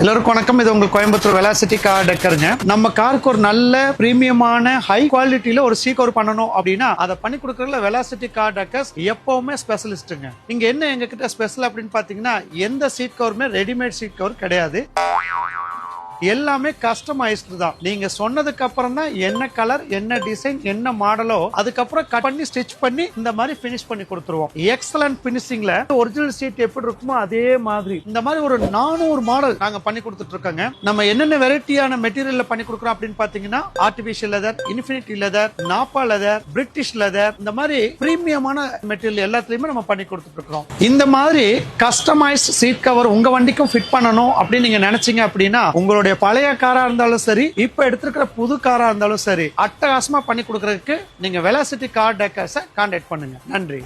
எல்லாருக்கும் வணக்கம். இது உங்கள் கோயம்புத்தூர் வெலாசிட்டி கார் டெக்கருங்க. நம்ம காருக்கு ஒரு நல்ல பிரீமியமான ஹை குவாலிட்டியில ஒரு சீட் கவர் பண்ணணும் அப்படின்னா அதை பண்ணி கொடுக்கறதுல வெலாசிட்டி கார் டெக்கர்ஸ் எப்பவுமே ஸ்பெஷலிஸ்ட்டுங்க. இங்க என்ன எங்க கிட்ட ஸ்பெஷல் அப்படின்னு பாத்தீங்கன்னா எந்த சீட் கவருமே ரெடிமேட் சீட் கவர் கிடையாது. எல்லாமே கஸ்டமைஸ்டு தான். நீங்க சொன்னதுக்கு அப்புறம் தான் என்ன கலர், என்ன டிசைன், என்ன மாடலோ அதுக்கப்புறம் கட் பண்ணி ஸ்டிச் பண்ணி இந்த மாதிரி பினிஷ் பண்ணி கொடுத்துருவோம். எக்ஸலன்ட் பினிஷிங்ல ஒரிஜினல் சீட் எப்படி இருக்குமோ அதே மாதிரி இந்த மாதிரி ஒரு 400 மாடல் நாங்க பண்ணி கொடுத்துட்டு இருக்கோங்க. நம்ம என்னென்ன வெரைட்டியான மெட்டீரியல்ல பண்ணி கொடுக்குறோம் அப்படின்னு பாத்தீங்கன்னா artificial leather, infinity leather, Nabha leather, British leather, இந்த மாதிரி பிரீமியமான மெட்டீரியல் எல்லாத்துலயுமே நம்ம பண்ணி கொடுத்துட்டு இருக்கோம். இந்த மாதிரி கஸ்டமைஸ்ட் சீட் கவர் உங்க வண்டிக்கும் ஃபிட் பண்ணணும் அப்படின்னு நீங்க நினைச்சீங்க அப்படின்னா உங்களுடைய பழைய காரா இருந்தாலும் சரி, இப்ப எடுத்திருக்கிற புது காரா இருந்தாலும் சரி, அட்டகாசமா பண்ணி கொடுக்கறதுக்கு நீங்க வெலாசிட்டி கார் டெக்கர்ஸை கான்டாக்ட் பண்ணுங்க. நன்றி.